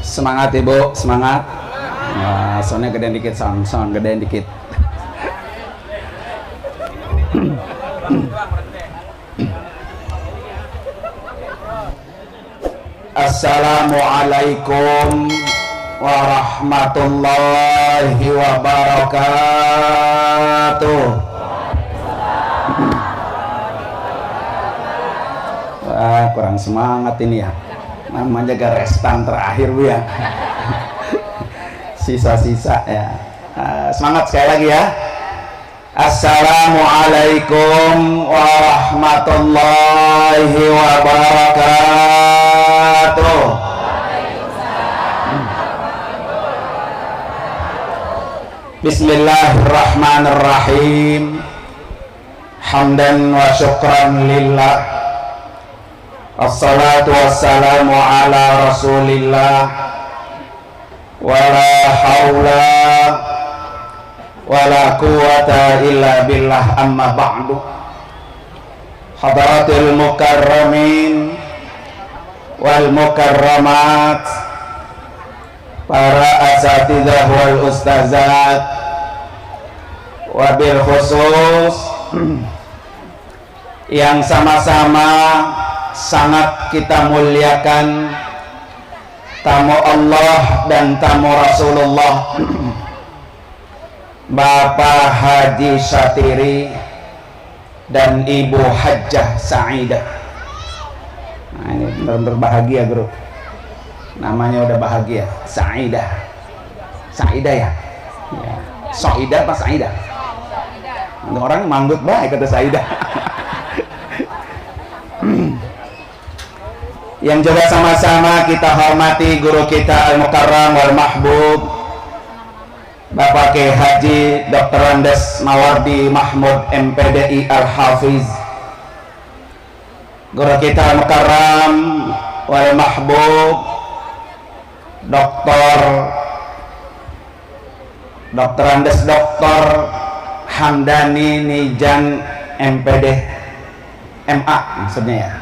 Semangat Ibu, semangat. Nah, soalnya gedean dikit, sound gedean dikit. Assalamualaikum warahmatullahi wabarakatuh. Wah, kurang semangat ini ya. Namanya garestan terakhir Bu ya. Sisa-sisa ya. Semangat sekali lagi ya. Assalamualaikum warahmatullahi wabarakatuh. Bismillahirrahmanirrahim. Hamdan wa syukran lillah. Assalatu wassalamu ala rasulillah. Wala hawla wala quwata illa billah, amma ba'du. Hadaratul mukarramin wal mukarramat, para asatidzah wal ustazat, wabil khusus yang sama-sama sangat kita muliakan, tamu Allah dan tamu Rasulullah, Bapak Haji Syatiri dan Ibu Hajjah Sa'idah. Nah, ini benar-benar bahagia bro, namanya udah bahagia. Sa'idah, Sa'idah ya, Sa'idah apa Sa'idah? Orang manggut baik kata Sa'idah. Yang juga sama-sama kita hormati guru kita Al-Mukarram wal Mahbub, Bapak Kiai Haji Dr. Andes Mawardi Mahmud MPDI Al-Hafiz. Guru kita Al-Mukarram wal Mahbub Dr. Andes Dr. Hamdani Nijan MPD MA maksudnya ya.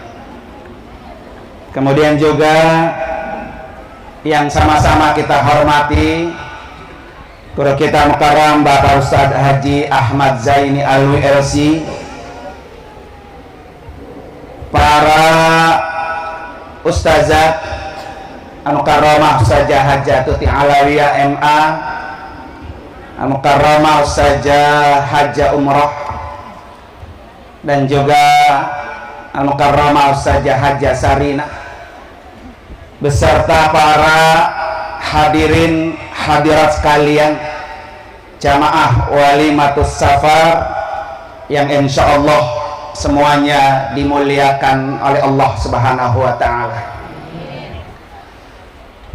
Kemudian juga yang sama-sama kita hormati guru kita Mukarram Bapak Ustadz Haji Ahmad Zaini Alwi LC, para ustazat Al-Mukarramah Ustazah Hajatuti Alawiyah MA, Al-Mukarramah Ustazah Hajjah Umroh, dan juga Al-Mukarramah Ustazah Hajjah Sarina, beserta para hadirin hadirat sekalian, jamaah walimatus safar yang insya Allah semuanya dimuliakan oleh Allah Subhanahu wa ta'ala.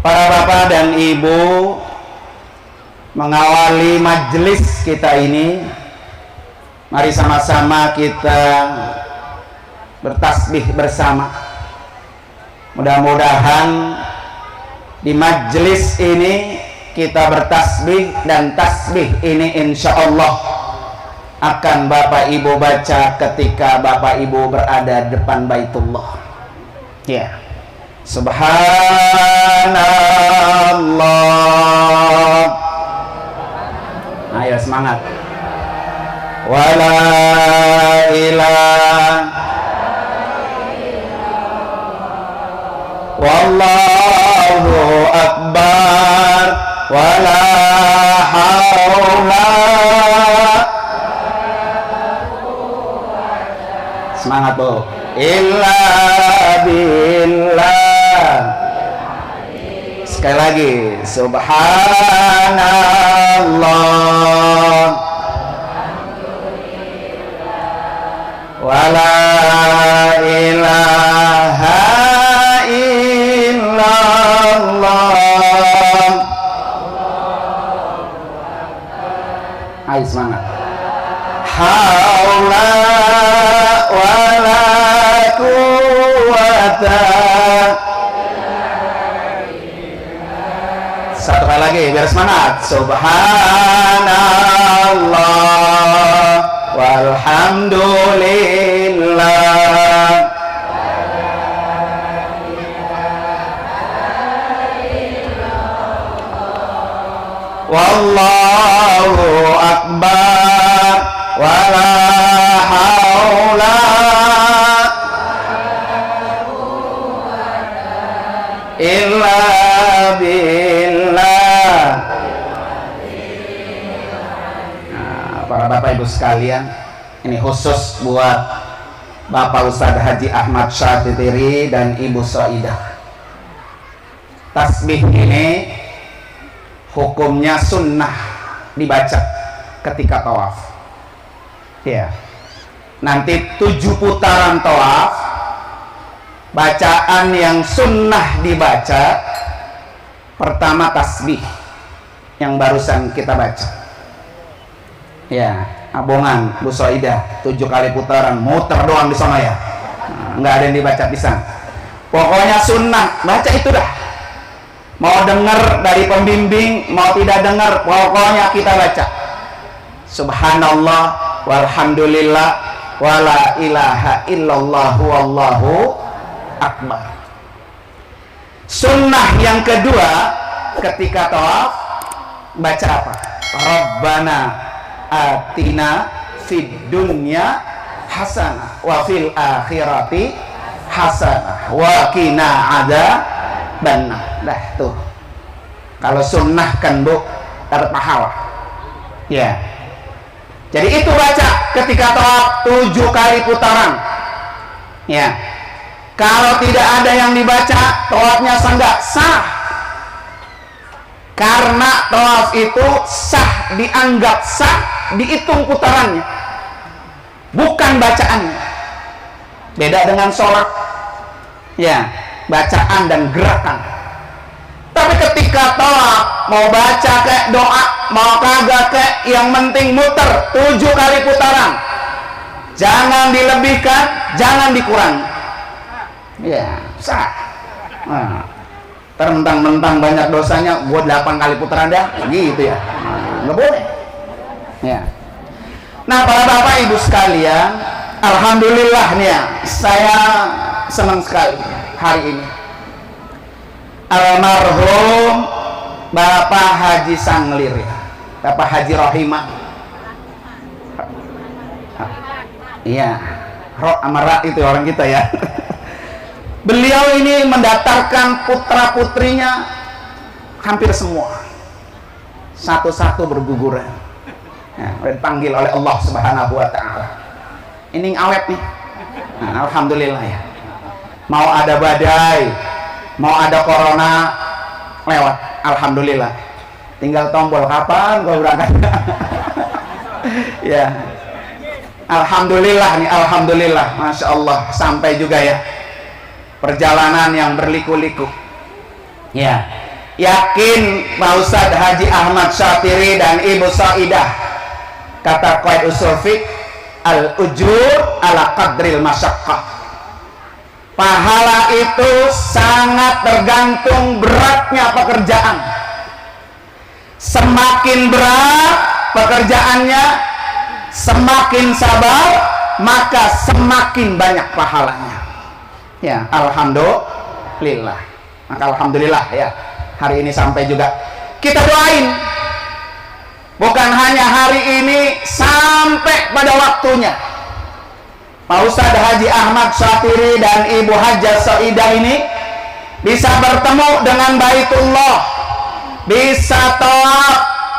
Para bapak dan ibu, mengawali majelis kita ini, mari sama-sama kita bertasbih bersama. Mudah-mudahan di majelis ini kita bertasbih, dan tasbih ini insya Allah akan Bapak Ibu baca ketika Bapak Ibu berada depan Baitullah. Ya, Subhanallah. Ayo semangat. Wala ilaha wallahu akbar wala haula. Semangat Bu. Illa billah. Sekali lagi, subhanallah wala ilaha illallah. Ayo semangat. Haula wala quwata. Satu kali lagi biar semangat. Subhanallah walhamdulillah wallahu akbar wala haula illa billah. Nah, para bapak ibu sekalian, ini khusus buat Bapak Ustadz Haji Ahmad Syatiri dan Ibu Soidah. Tasbih ini hukumnya sunnah dibaca ketika tawaf. Ya. Nanti 7 putaran tawaf, bacaan yang sunnah dibaca pertama tasbih yang barusan kita baca. Ya, abongan Bu Soidah 7 kali putaran, muter doang di sana ya. Nah, nggak ada yang dibaca pisan. Pokoknya sunnah, baca itu dah. Mau dengar dari pembimbing, mau tidak dengar, pokoknya kita baca. Subhanallah walhamdulillah wala ilaha illallah wallahu akbar. Sunnah yang kedua ketika tawaf baca apa? Rabbana atina fid dunya hasanah wa fil akhirati hasanah wa qina adzabannar. Dah tuh. Kalau sunnah kan Bu, dapat pahala. Ya. Jadi itu baca ketika tawaf 7 kali putaran. Ya. Kalau tidak ada yang dibaca, tawafnya enggak sah. Karena tawaf itu sah, dianggap sah, dihitung putarannya. Bukan bacaannya. Beda dengan sholat. Ya, bacaan dan gerakan. Tapi ketika tawaf, mau baca kayak doa, mau kagak kayak, yang penting muter 7 kali putaran. Jangan dilebihkan, jangan dikurangi. Ya, sah. Nah, termentang-mentang banyak dosanya, buat 8 kali putaran dah, gitu ya. Nah, nggak boleh. Ya. Nah, para bapak ibu sekalian, alhamdulillah nih ya, saya senang sekali hari ini. Almarhum Bapak Haji Sanglir ya, Bapak Haji Rohimah. Iya, Roh Amara itu orang kita ya. Beliau ini mendatarkan putra putrinya hampir semua, satu-satu berguguran. Ya, dipanggil oleh Allah Subhanahu Wa Taala. Ini awet nih. Nah, alhamdulillah ya. Mau ada badai, mau ada corona, lewat. Alhamdulillah. Tinggal tombol kapan kau berangkat. Ya. Alhamdulillah nih, alhamdulillah. Masya Allah, sampai juga ya. Perjalanan yang berliku-liku. Ya. Yakin Pak Ustadz Haji Ahmad Syatiri dan Ibu Soidah, kata qaid usul fiqh, al-ujur ala qadril masyaqqah. Pahala itu sangat tergantung beratnya pekerjaan. Semakin berat pekerjaannya, semakin sabar, maka semakin banyak pahalanya. Ya, alhamdulillah. Maka alhamdulillah ya, hari ini sampai juga. Kita doain. Bukan hanya hari ini, sampai pada waktunya Pak Ustadz Haji Ahmad Syatiri dan Ibu Hajjah Soidah ini bisa bertemu dengan Baitullah, bisa tawaf,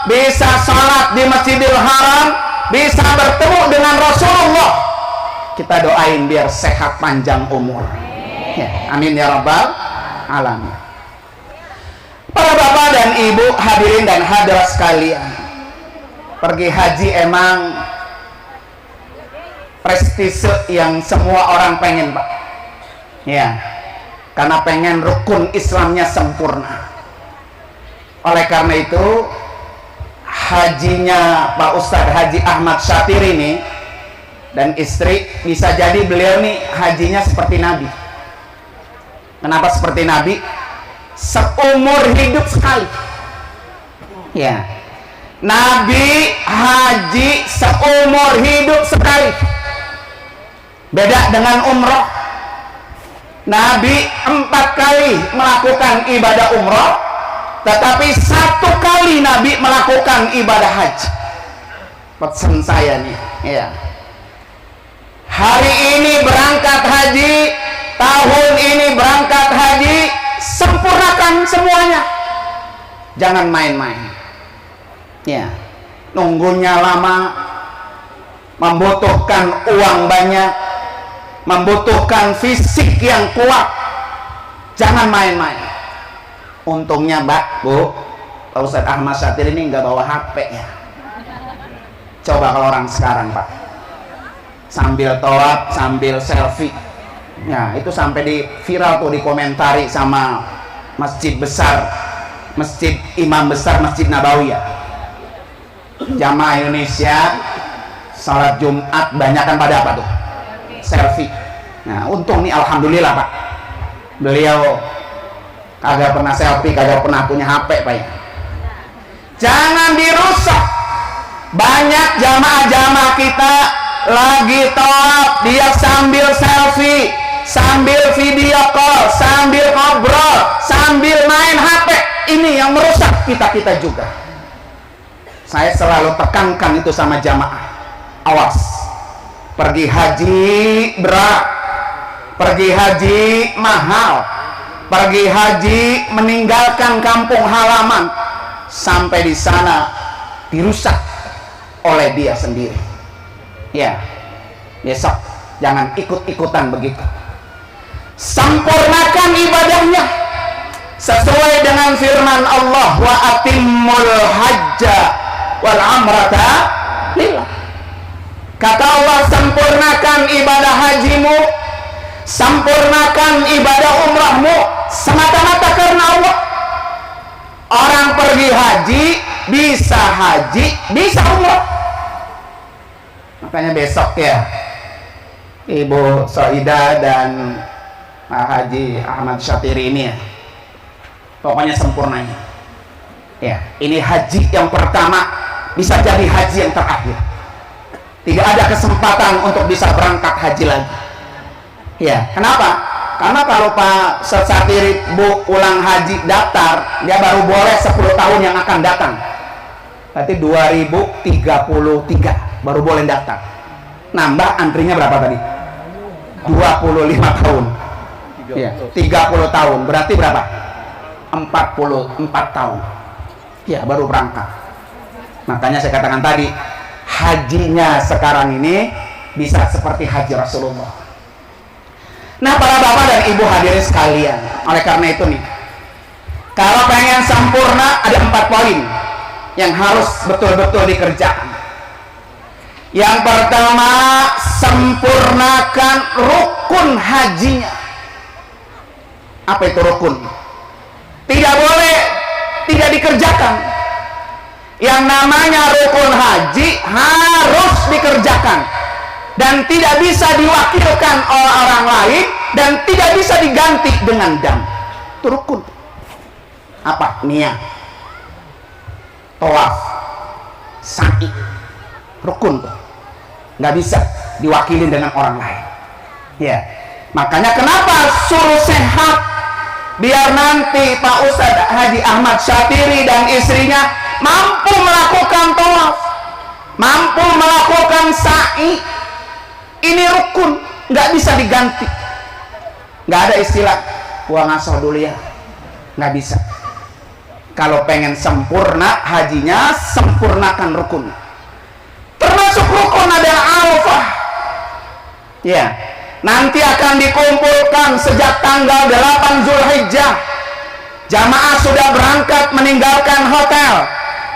bisa sholat di Masjidil Haram, bisa bertemu dengan Rasulullah. Kita doain biar sehat panjang umur. Ya, amin ya rabbal alamin. Para bapak dan ibu, hadirin dan hadirat sekalian, pergi haji emang prestise yang semua orang pengen, Pak. Ya, karena pengen rukun Islamnya sempurna. Oleh karena itu, hajinya Pak Ustadz Haji Ahmad Syatiri ini dan istri, bisa jadi beliau nih hajinya seperti Nabi. Kenapa seperti Nabi? Seumur hidup sekali. Ya, Nabi haji seumur hidup sekali. Beda dengan umroh. Nabi 4 kali melakukan ibadah umroh, tetapi satu kali Nabi melakukan ibadah haji. Pesan saya nih, ya. Hari ini berangkat haji, tahun ini berangkat haji, sempurnakan semuanya. Jangan main-main. Ya. Nunggunya lama, membutuhkan uang banyak, membutuhkan fisik yang kuat. Jangan main-main. Untungnya Mbak, Bu, Pak Ustadz Ahmad Syatiri ini nggak bawa HP ya. Coba kalau orang sekarang Pak, sambil tawaf, sambil selfie, ya itu sampai di viral tuh, dikomentari sama masjid besar, masjid imam besar, Masjid Nabawi ya. Jamaah Indonesia salat Jumat banyak kan pada apa tuh? Selfie. Nah untung nih alhamdulillah Pak, beliau kagak pernah selfie, kagak pernah punya HP Pak ya. Jangan dirusak. Banyak jamaah-jamaah kita lagi tawaf, dia sambil selfie, sambil video call, sambil ngobrol, sambil main HP. Ini yang merusak kita juga. Saya selalu tekankan itu sama jamaah. Awas, pergi haji berat, pergi haji mahal, pergi haji meninggalkan kampung halaman, sampai di sana dirusak oleh dia sendiri. Ya, besok jangan ikut-ikutan begitu. Sempurnakan ibadahnya sesuai dengan firman Allah, wa atimmul hajja wal amrata lillah. Kata Allah, sempurnakan ibadah hajimu, sempurnakan ibadah umrahmu semata-mata karena Allah. Orang pergi haji bisa umrah. Makanya besok ya Ibu Soida dan Pak Haji Ahmad Syatiri ini ya, pokoknya sempurnanya ya. Ini haji yang pertama, bisa jadi haji yang terakhir. Tidak ada kesempatan untuk bisa berangkat haji lagi ya. Kenapa? Karena kalau Pak Syatiri Bu ulang haji daftar, dia baru boleh 10 tahun yang akan datang. Berarti 2033 baru boleh daftar. Nambah antrinya berapa tadi? 25 tahun. Ya, 30 tahun. Berarti berapa? 44 tahun. Ya, baru berangkat. Makanya saya katakan tadi, hajinya sekarang ini bisa seperti haji Rasulullah. Nah, para bapak dan ibu hadirin sekalian, oleh karena itu nih, kalau pengen sempurna ada 4 poin yang harus betul-betul dikerjakan. Yang pertama, sempurnakan rukun hajinya. Apa itu rukun? Tidak boleh tidak dikerjakan. Yang namanya rukun haji harus dikerjakan dan tidak bisa diwakilkan oleh orang lain dan tidak bisa diganti dengan dam. Itu rukun. Apa? Niat, tawaf, sa'i, rukun tuh, nggak bisa diwakilin dengan orang lain ya. Makanya kenapa suruh sehat, biar nanti Pak Ustadz Haji Ahmad Syatiri dan istrinya mampu melakukan tawaf, mampu melakukan sa'i. Ini rukun, nggak bisa diganti. Nggak ada istilah gua ngasoh dulu ya, nggak bisa. Kalau pengen sempurna hajinya, sempurnakan rukun. Termasuk rukun adalah Arafah. Ya, nanti akan dikumpulkan sejak tanggal 8 Zulhijjah. Jamaah sudah berangkat meninggalkan hotel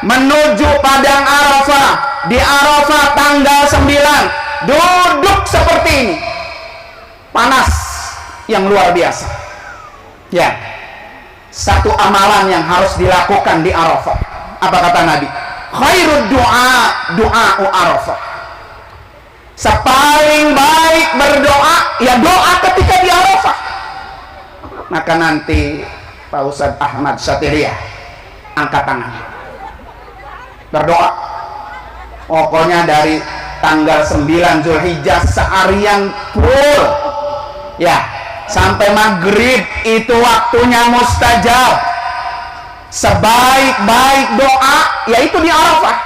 menuju padang Arafah. Di Arafah tanggal 9 duduk seperti ini, panas yang luar biasa. Ya, satu amalan yang harus dilakukan di Arafah. Apa kata Nabi? Khairud du'a'u Arafah. Sepaling baik berdoa ya doa ketika di Arafah. Maka nanti Pak Ustadz Ahmad Syatiri angkat tangan, berdoa. Pokoknya dari tanggal 9 Zulhijjah seharian full ya, sampai maghrib itu waktunya mustajab. sebaik-baik doa yaitu di Arafah.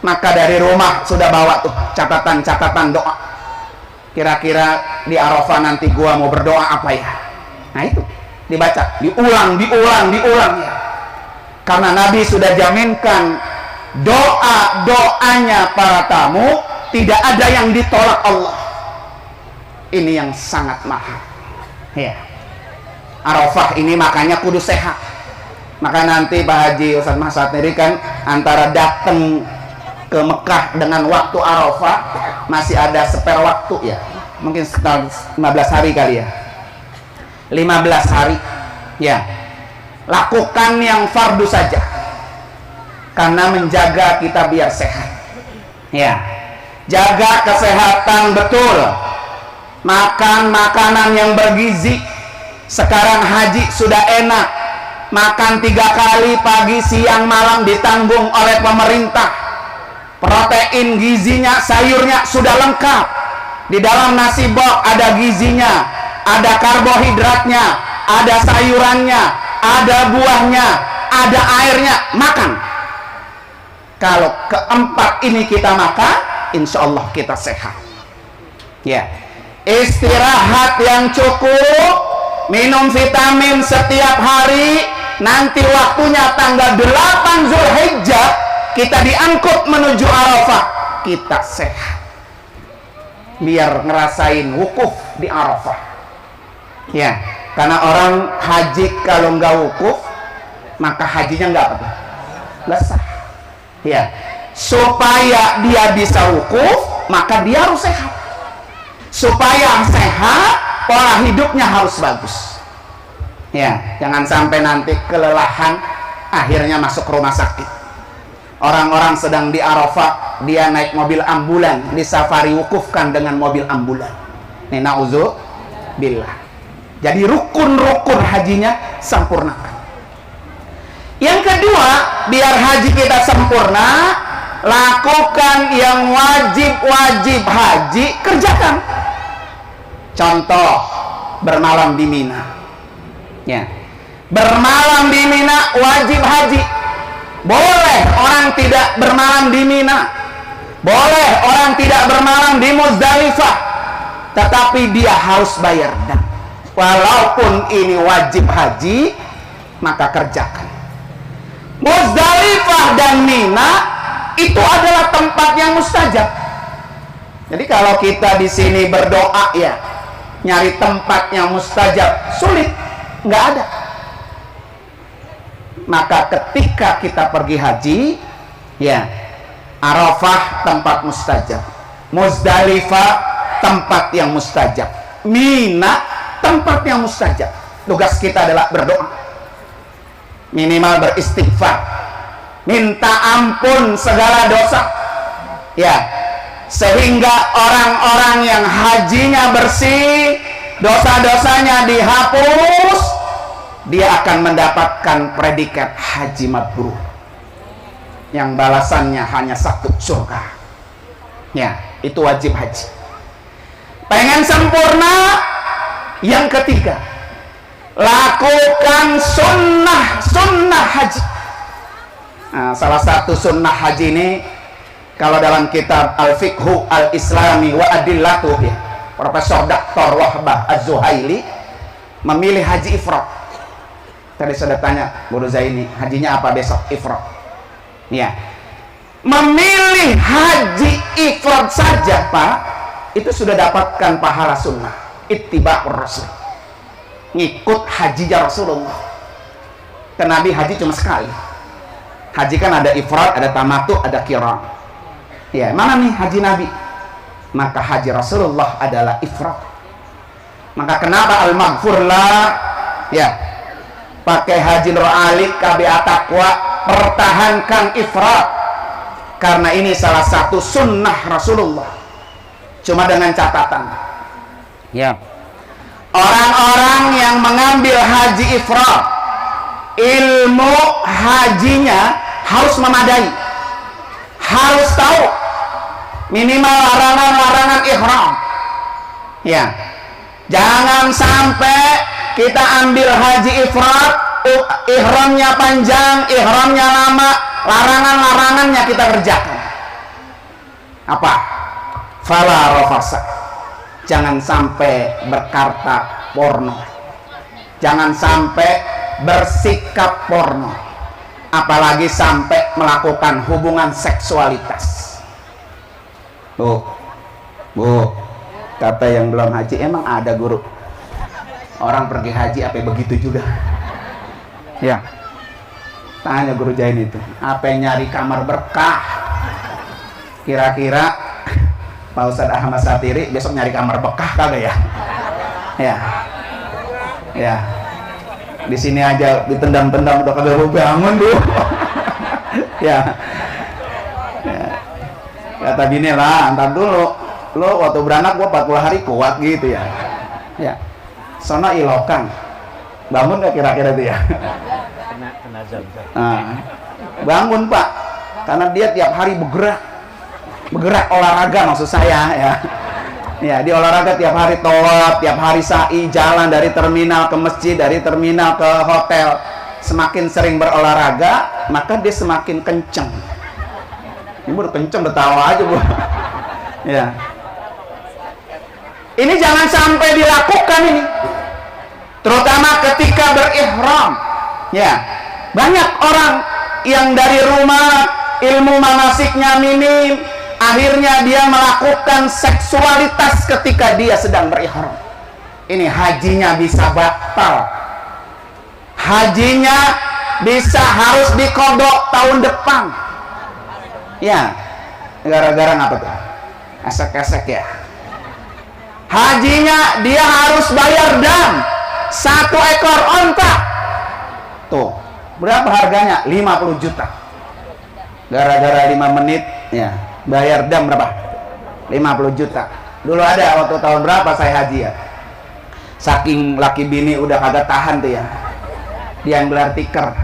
Maka dari rumah sudah bawa tuh catatan-catatan doa. Kira-kira di Arafah nanti gua mau berdoa apa ya? Nah itu dibaca, diulang ya. Karena Nabi sudah jaminkan doa-doanya para tamu tidak ada yang ditolak Allah. Ini yang sangat mahal. Ya. Arafah ini makanya kudu sehat. Maka nanti Pak Haji Ustadz Mahsad ini kan antara datang ke Mekah dengan waktu Arafah masih ada spare waktu ya. Mungkin sekitar 15 hari kali ya. 15 hari. Ya. Lakukan yang fardu saja. Karena menjaga kita biar sehat. Ya. Jaga kesehatan betul. Makan makanan yang bergizi. Sekarang haji sudah enak, makan 3 kali pagi siang malam ditanggung oleh pemerintah. Protein gizinya, sayurnya sudah lengkap. Di dalam nasi box ada gizinya, ada karbohidratnya, ada sayurannya, ada buahnya, ada airnya. Makan. Kalau keempat ini kita makan, insya Allah kita sehat. Ya, istirahat yang cukup. Minum vitamin setiap hari. Nanti waktunya tanggal 8 Zulhijjah kita diangkut menuju Arafah. Kita sehat. Biar ngerasain wukuf di Arafah. Ya, karena orang haji kalau nggak wukuf maka hajinya nggak apa? Nggak sah. Ya, supaya dia bisa wukuf maka dia harus sehat. Supaya sehat pola hidupnya harus bagus. Ya, jangan sampai nanti kelelahan akhirnya masuk rumah sakit. Orang-orang sedang di Arafah, dia naik mobil ambulan, di safari wukufkan dengan mobil ambulan. Ini na'udzubillah. Jadi rukun-rukun hajinya sempurnakan. Yang kedua, biar haji kita sempurna, lakukan yang wajib-wajib haji, kerjakan. Contoh, bermalam di Mina. Ya. Bermalam di Mina wajib haji. Boleh orang tidak bermalam di Mina. Boleh orang tidak bermalam di Muzdalifah. Tetapi dia harus bayar dam. Walaupun ini wajib haji, maka kerjakan. Muzdalifah dan Mina itu adalah tempat yang mustajab. Jadi kalau kita di sini berdoa ya, nyari tempat yang mustajab sulit, nggak ada. Maka ketika kita pergi haji, ya, Arafah tempat mustajab, Muzdalifah tempat yang mustajab, Mina tempat yang mustajab. Tugas kita adalah berdoa, minimal beristighfar, minta ampun segala dosa, ya, sehingga orang-orang yang hajinya bersih, dosa-dosanya dihapus, dia akan mendapatkan predikat haji mabrur yang balasannya hanya satu, surga. Ya, itu wajib haji. Pengen sempurna? Yang ketiga, lakukan sunnah haji. Nah, salah satu sunnah haji ini, kalau dalam kitab Al-Fiqhu Al-Islami wa Adillatuh, ya, Profesor Dr. Wahbah Az-Zuhaili memilih haji ifrad. Tadi sudah tanya Guru Zaini, hajinya apa besok? Ifrad. Ya, memilih haji ifrad saja Pak, itu sudah dapatkan pahala sunnah, ittiba'ur rasul, ngikut hajinya Rasulullah. Karena Nabi haji cuma sekali. Haji kan ada ifrad, ada tamattu, ada qiran. Ya, mana nih haji Nabi? Maka haji Rasulullah adalah ifrad. Maka kenapa al-maghfur lah, ya, pakai haji Nur Alid KBA Taqwa, pertahankan ifrad, karena ini salah satu sunnah Rasulullah. Cuma dengan catatan, ya, orang-orang yang mengambil haji ifrad, ilmu hajinya harus memadai, harus tahu minimal larangan-larangan ihram. Ya, jangan sampai kita ambil haji ifrad ihramnya panjang, ihramnya lama, larangan-larangannya kita kerjakan. Apa? Fala rafasa. Jangan sampai berkata porno. Jangan sampai bersikap porno. Apalagi sampai melakukan hubungan seksualitas. Bu, kata yang belum haji, emang ada guru orang pergi haji apa begitu juga? Ya, tanya guru Jain itu, apa yang nyari kamar berkah? Kira-kira Pak Ustadz Ahmad Satiri besok nyari kamar berkah kagak ya? Ya, di sini aja ditendang-tendang udah kagak bangun dulu. ya, kata bini lah, ntar dulu, lo waktu beranak gua 40 hari kuat gitu ya. Sono ilokan, bangun gak kira-kira itu ya? Kena zam-zam. Bangun Pak, karena dia tiap hari bergerak olahraga maksud saya ya, di olahraga tiap hari tawaf, tiap hari sa'i, jalan dari terminal ke masjid, dari terminal ke hotel. Semakin sering berolahraga, maka dia semakin kenceng. Ibu udah kenceng, udah tawa aja Bu. Ya. Ini jangan sampai dilakukan ini, terutama ketika berihram. Ya, banyak orang yang dari rumah ilmu manasiknya minim, akhirnya dia melakukan seksualitas ketika dia sedang berihram. Ini hajinya bisa batal, hajinya bisa harus dikodok tahun depan. Ya, gara-gara ngapa tuh? Esek-esek ya. Hajinya dia harus bayar dam 1 ekor onta. Tuh, berapa harganya? 50 juta. Gara-gara 5 menit ya, bayar dam berapa? 50 juta. Dulu ada waktu tahun berapa saya haji ya. Saking laki bini udah kagak tahan tuh ya. Dia yang gelar tiker.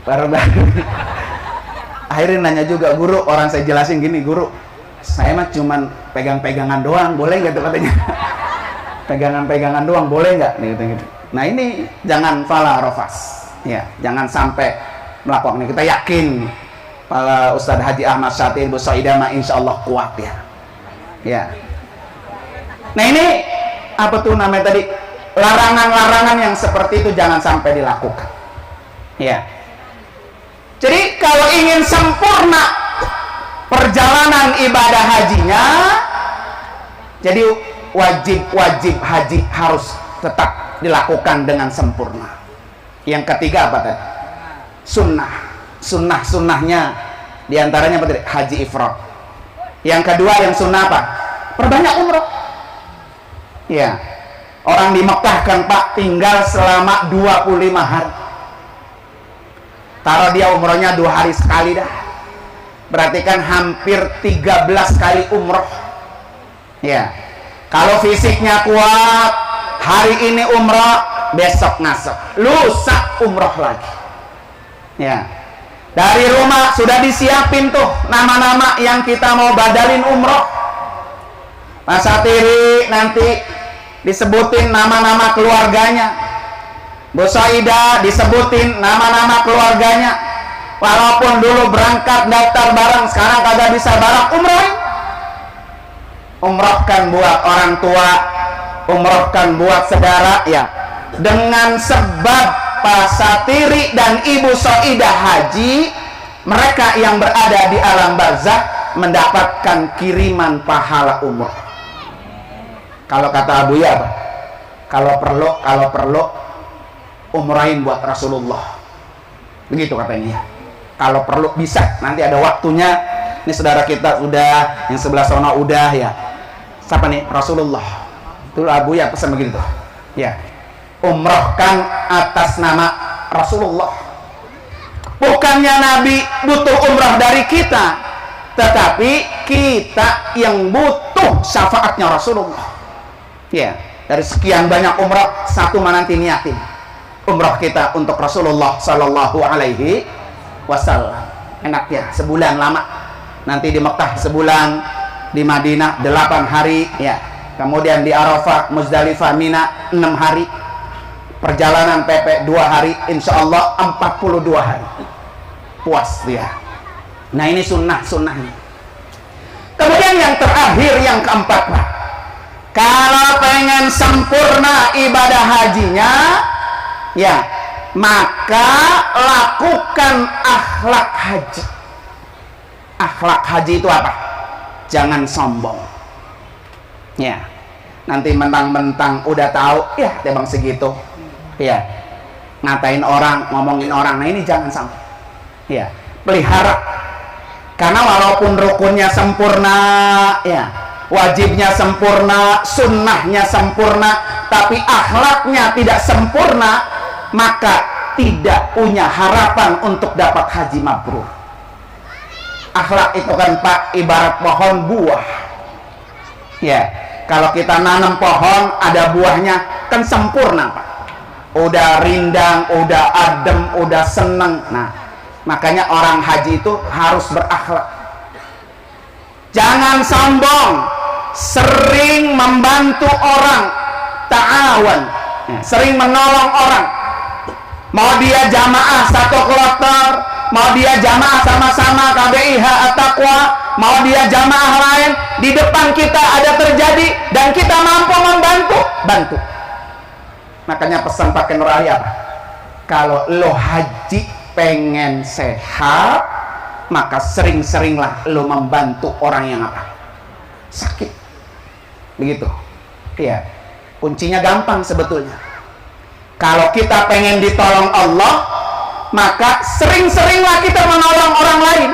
Baru-baru. Akhirnya nanya juga, guru, orang saya jelasin gini, guru, saya mah cuman pegang-pegangan doang, boleh nggak tuh katanya? Pegangan-pegangan doang, boleh nggak? Gitu. Nah ini jangan fala rafas, ya, jangan sampai melakukan ini. Kita yakin para Ustadz Haji Ahmad Syatiri Bu Soidama insya Allah kuat ya. Nah ini apa tuh namanya tadi, larangan-larangan yang seperti itu jangan sampai dilakukan. Ya. Jadi kalau ingin sempurna perjalanan ibadah hajinya, jadi wajib haji harus tetap dilakukan dengan sempurna. Yang ketiga apa tadi? Sunnahnya diantaranya apa tadi? Haji ifrad. Yang kedua yang sunnah apa? Perbanyak umroh. Ya, orang di Mekah kan Pak tinggal selama 25 hari. Taruh dia umrohnya 2 hari sekali dah. Berarti kan hampir 13 kali umroh. Ya. Kalau fisiknya kuat, hari ini umroh, besok ngasok, lusa umroh lagi. Ya. Dari rumah sudah disiapin tuh nama-nama yang kita mau badalin umroh. Mas Satiri nanti disebutin nama-nama keluarganya. Bu Soida disebutin nama-nama keluarganya. Walaupun dulu berangkat daftar bareng, sekarang kagak bisa bareng, umrohin. Umrohkan buat orang tua, umrohkan buat saudara ya. Dengan sebab Pak Satiri dan Ibu Soida haji, mereka yang berada di alam barzakh mendapatkan kiriman pahala umroh. Kalau kata Abu Ya, kalau perlu umrahin buat Rasulullah, begitu katanya. Kalau perlu bisa, nanti ada waktunya. Ini saudara kita udah, yang sebelah sana udah ya. Siapa nih? Rasulullah. Itu Abu Ya pesan begitu ya, umrohkan atas nama Rasulullah. Bukannya Nabi butuh umrah dari kita, tetapi kita yang butuh syafaatnya Rasulullah ya. Dari sekian banyak umrah, satu mana nanti niatin umrah kita untuk Rasulullah Sallallahu Alaihi Wasallam. Enaknya sebulan lama, nanti di Mekah sebulan, di Madinah 8 hari ya, kemudian di Arafah, Muzdalifah, Mina 6 hari. perjalanan PP 2 hari, insya Allah 42 hari puas dia. Nah ini sunnah-sunnahnya. Kemudian yang terakhir, yang keempat, Pak, kalau pengen sempurna ibadah hajinya, ya, maka lakukan akhlak haji. Akhlak haji itu apa? Jangan sombong. Ya, nanti mentang-mentang udah tahu, ya bang segitu, ya, ngatain orang, ngomongin orang. Nah ini jangan sampai. Ya, pelihara. Karena walaupun rukunnya sempurna, ya, wajibnya sempurna, sunnahnya sempurna, tapi akhlaknya tidak sempurna, maka tidak punya harapan untuk dapat haji mabrur. Akhlak itu kan, Pak, ibarat pohon buah. Ya, kalau kita nanam pohon ada buahnya kan sempurna, Pak. Udah rindang, udah adem, udah seneng. Nah, makanya orang haji itu harus berakhlak. Jangan sombong, sering membantu orang, ta'awan, sering menolong orang. Mau dia jamaah satu kloter, mau dia jamaah sama-sama KBIH At-Taqwa, mau dia jamaah lain, di depan kita ada terjadi dan kita mampu membantu, bantu. Makanya pesan Pak Nur Ali apa? Kalau lo haji pengen sehat, maka sering-seringlah lo membantu orang yang apa? Sakit. Begitu. Iya. Kuncinya gampang sebetulnya. Kalau kita pengen ditolong Allah, maka sering-seringlah kita menolong orang lain.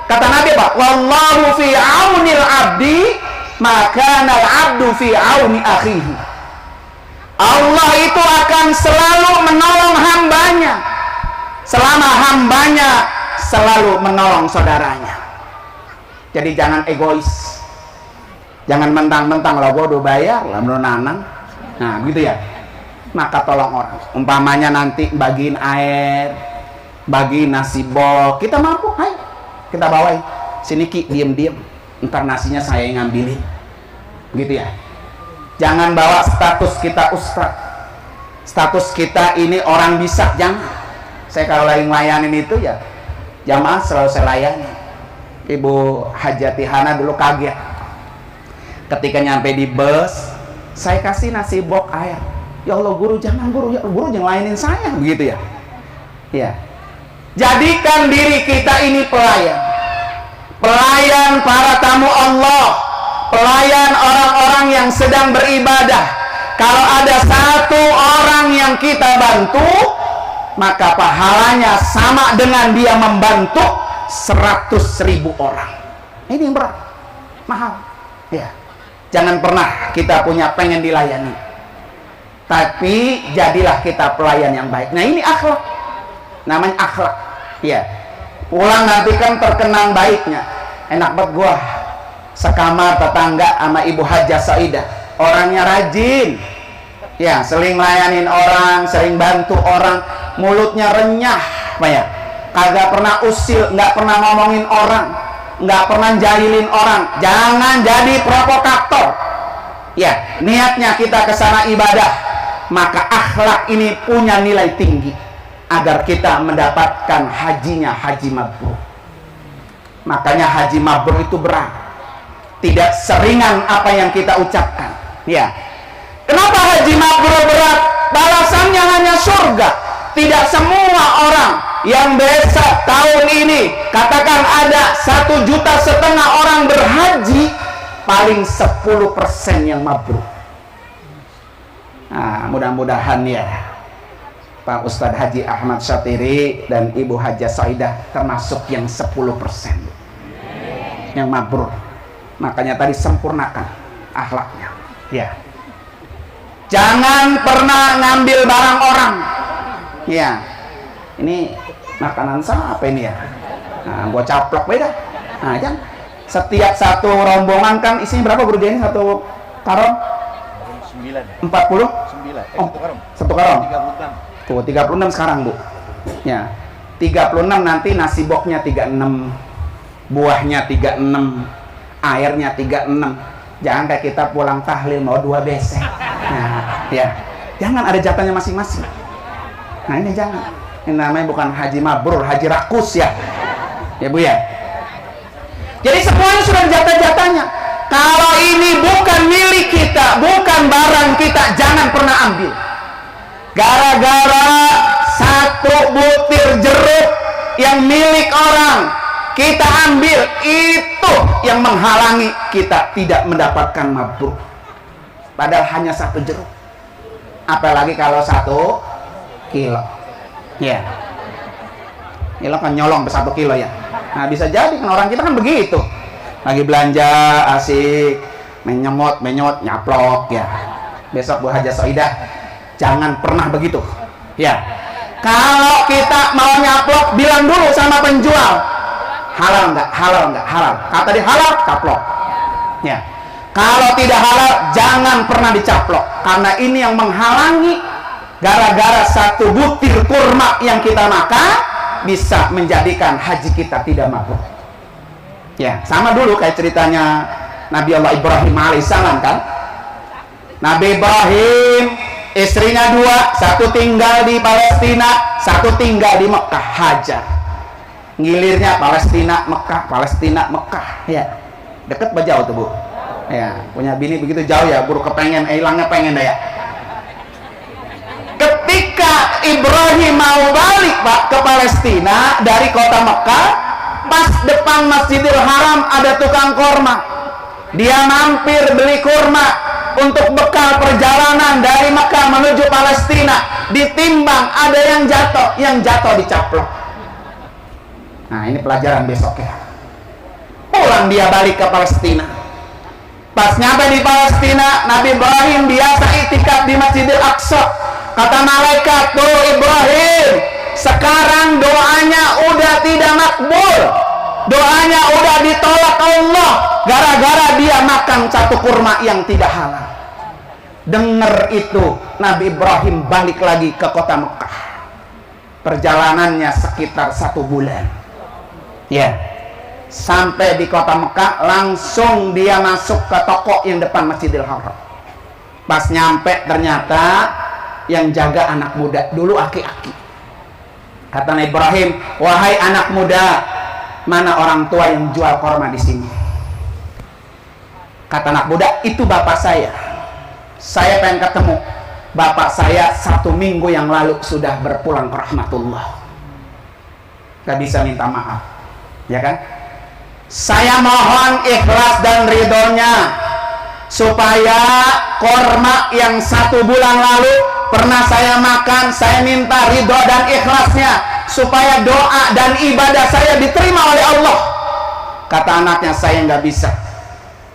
Kata Nabi, Pak, wallahu fi aunil abdi, maka nal abdu fi auni akhihi. Allah itu akan selalu menolong hambanya selama hambanya selalu menolong saudaranya. Jadi jangan egois, jangan mentang-mentang lo gue udah bayar lah menurut nanang. Nah gitu ya, maka tolong orang. Umpamanya nanti bagiin air, bagiin nasi bol, kita mampu, ayo kita bawain. Sini Ki, diem-diem, ntar nasinya saya yang ngambilin, gitu ya. Jangan bawa status kita ustaz, status kita ini orang bisa, jangan. Saya kalau lagi ngelayanin itu ya jamaah selalu saya layani. Ibu Hajati Hana dulu kaget ketika nyampe di bus, saya kasih nasi bok air. Ya Allah guru, jangan guru, ya guru jangan layanin saya, begitu ya. Ya, jadikan diri kita ini pelayan, pelayan para tamu Allah, pelayan orang-orang yang sedang beribadah. Kalau ada satu orang yang kita bantu, maka pahalanya sama dengan dia membantu 100.000 orang. Ini yang berat, mahal. Ya, jangan pernah kita punya pengen dilayani, tapi jadilah kita pelayan yang baik. Nah ini akhlak, namanya akhlak. Ya, pulang nanti kan terkenang baiknya. Enak banget gua sekamar tetangga sama Ibu Hajah Saidah, orangnya rajin, ya, sering layanin orang, sering bantu orang, mulutnya renyah, apa ya, kagak pernah usil, nggak pernah ngomongin orang, nggak pernah jahilin orang. Jangan jadi provokator. Ya, niatnya kita ke sana ibadah, maka akhlak ini punya nilai tinggi agar kita mendapatkan hajinya haji mabrur. Makanya haji mabrur itu berat, tidak seringan apa yang kita ucapkan. Ya, kenapa haji mabrur berat? Balasannya hanya surga. Tidak semua orang yang besok tahun ini, katakan ada 1,5 juta orang berhaji, paling 10% yang mabrur. Nah, mudah-mudahan ya Pak Ustadz Haji Ahmad Syatiri dan Ibu Hajah Saidah termasuk yang 10% yang mabrur. Makanya tadi sempurnakan akhlaknya. Ya, jangan pernah ngambil barang orang. Ya, ini makanan apa ini ya? Nah, gua caplok beda. Nah, jangan. Setiap satu rombongan kan isinya berapa guru ini satu karung? 9. 40? 9. Oh, satu karung. 36. Tuh, 36 sekarang, Bu. Ya. 36 nanti nasi boknya 36. Buahnya 36. Airnya 36. Jangan kayak kita pulang tahlil mau 2 besek. Nah, ya. Jangan ada jatahnya masing-masing. Nah ini jangan. Ini namanya bukan haji mabrur, haji rakus ya. Ya Bu ya. Jadi semuanya sudah jatah-jatahnya. Kalau ini bukan milik kita, bukan barang kita, jangan pernah ambil. Gara-gara satu butir jeruk yang milik orang kita ambil, itu yang menghalangi kita tidak mendapatkan mabrur. Padahal hanya satu jeruk. Apalagi kalau 1 kilo. Ya. Kilo kan nyolong 1 kilo ya. Nah bisa jadi kan orang kita kan begitu. Lagi belanja asik, menyemot, nyaplok ya. Besok Bu Haja Soidah jangan pernah begitu. Ya. Kalau kita mau nyaplok, bilang dulu sama penjual. Halal enggak? Halal enggak? Halal. Kata dia halal, caplok. Ya. Kalau tidak halal, jangan pernah dicaplok. Karena ini yang menghalangi. Gara-gara 1 butir kurma yang kita makan, bisa menjadikan haji kita tidak mabrur. Ya, sama dulu kayak ceritanya Nabi Allah Ibrahim alaihissalam kan. Nabi Ibrahim, istrinya 2, 1 tinggal di Palestina, 1 tinggal di Mekah, Hajar. Ngilirnya Palestina, Mekah, ya. Deket apa jauh tuh Bu? Ya, punya bini begitu jauh ya, buru kepengen, hilangnya pengen dah ya. Ketika Ibrahim mau balik Pak ke Palestina dari kota Mekah, pas depan Masjidil Haram ada tukang kurma. Dia mampir beli kurma untuk bekal perjalanan dari Mekah menuju Palestina. Ditimbang, ada yang jatuh dicaplok. Nah ini pelajaran besok ya. Pulang dia balik ke Palestina. Pas nyampe di Palestina, Nabi Ibrahim biasa itikaf di Masjidil Aqsa. Kata malaikat, tuh Ibrahim, sekarang doanya udah tidak makbul, doanya udah ditolak Allah gara-gara dia makan 1 kurma yang tidak halal. Dengar itu, Nabi Ibrahim balik lagi ke kota Mekah. Perjalanannya sekitar 1 bulan. Ya, sampai di kota Mekah, langsung dia masuk ke toko yang depan Masjidil Haram. Pas nyampe ternyata yang jaga anak muda, dulu aki-aki. Kata Nabi Ibrahim, wahai anak muda, mana orang tua yang jual korma di sini? Kata anak muda, itu bapak saya. Saya pengen ketemu. Bapak saya 1 minggu yang lalu sudah berpulang ke rahmatullah. Gak bisa minta maaf, ya kan? Saya mohon ikhlas dan ridhonya supaya korma yang 1 bulan lalu pernah saya makan, saya minta ridho dan ikhlasnya supaya doa dan ibadah saya diterima oleh Allah. Kata anaknya, saya nggak bisa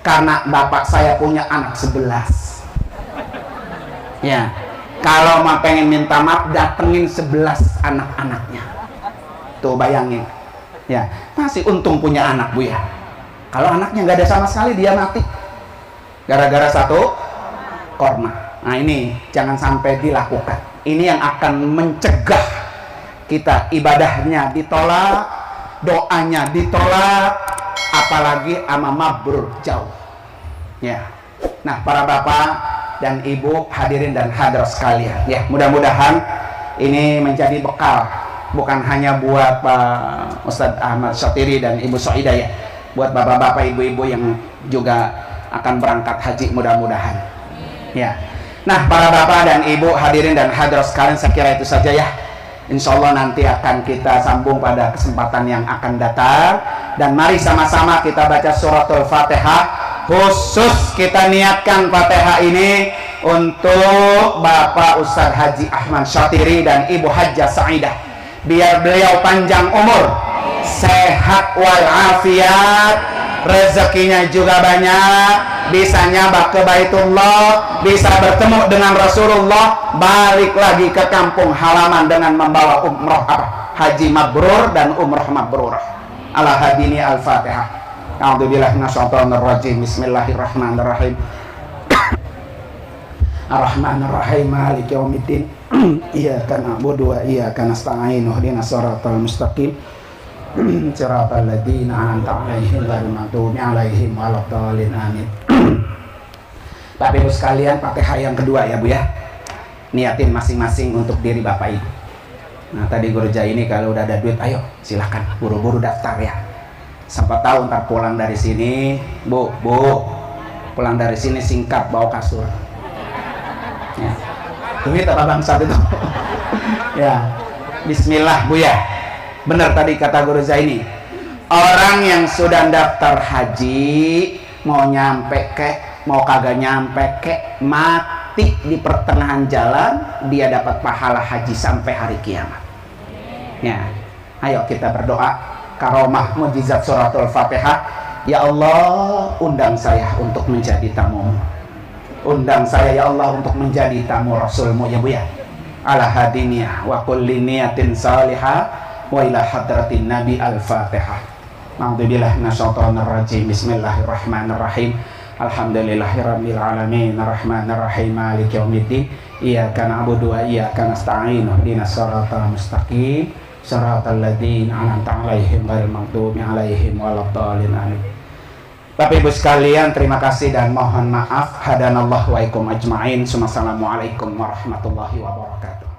karena bapak saya punya anak 11. Ya, kalau mau pengen minta maaf, datengin 11 anak-anaknya. Tuh bayangin, ya masih untung punya anak Bu ya. Kalau anaknya nggak ada sama sekali, dia mati gara-gara 1 korma. Nah ini jangan sampai dilakukan. Ini yang akan mencegah kita ibadahnya ditolak, doanya ditolak, apalagi ama mabrur jauh. Ya. Nah para bapak dan ibu hadirin dan hadirat sekalian, ya mudah-mudahan ini menjadi bekal bukan hanya buat Pak Ustadz Ahmad Syatiri dan Ibu Soidah ya, buat bapak-bapak ibu-ibu yang juga akan berangkat haji mudah-mudahan. Ya. Nah para bapak dan ibu hadirin dan hadirat sekalian, saya kira itu saja ya. Insya Allah nanti akan kita sambung pada kesempatan yang akan datang. Dan mari sama-sama kita baca suratul Fatihah. Khusus kita niatkan Fatihah ini untuk Bapak Ustadz Haji Ahmad Syatiri dan Ibu Hajjah Saidah, biar beliau panjang umur, sehat walafiat, rezekinya juga banyak, bisa nyabak ke Baitullah, bisa bertemu dengan Rasulullah, balik lagi ke kampung halaman dengan membawa umroh haji mabrur dan umroh mabrurah. Ala hadini al-Fatihah. A'udzubillahi minasyaitonir rajim. Bismillahirrahmanirrahim. Ar-Rahmanir-Rahim, Maliki yaumiddin. Iyyaka na'budu wa iyyaka nasta'in. Ihdinas shiratal mustaqim. Siratal ladzina an'amta 'alaihim ghairil maghdubi 'alaihim waladdallin. Amin. Bapak Ibu sekalian, Fatihah yang kedua ya Bu ya. niatin masing-masing untuk diri bapak ibu. Nah tadi Gurja ini kalau udah ada duit, ayo silahkan buru-buru daftar ya. Sampai tahu ntar pulang dari sini, bu, pulang dari sini singkat bawa kasur. Ya. Duit apa bangsat itu? Ya, Bismillah bu ya. Benar tadi kata Gurja ini. Orang yang sudah daftar haji, mau nyampe kek, mau kagak nyampe kek, mati di pertengahan jalan, dia dapat pahala haji sampai hari kiamat. Ya, ayo kita berdoa karomah mujizat suratul Fatihah. Ya Allah, undang saya untuk menjadi tamu. Undang saya ya Allah untuk menjadi tamu Rasulmu ya bu ya. Ala hadiniyah wa kulli niyatin salihah wa ila hadratin Nabi al-Fatihah. A'udzubillahi minasyaitonir rajim. Bismillahirrahmanirrahim. Alhamdulillahirabbil alamin arrahmanir rahim maliki yaumiddin. Iyyaka na'budu wa iyyaka nasta'in. Ihdinas siratal mustaqim. Shiratal ladzina an'amta 'alaihim ghairil maghdubi 'alaihim waladdallin. Amin. Bapak Ibu sekalian, terima kasih dan mohon maaf. Hadanallahu wa ikum ajma'in. Assalamualaikum warahmatullahi wabarakatuh.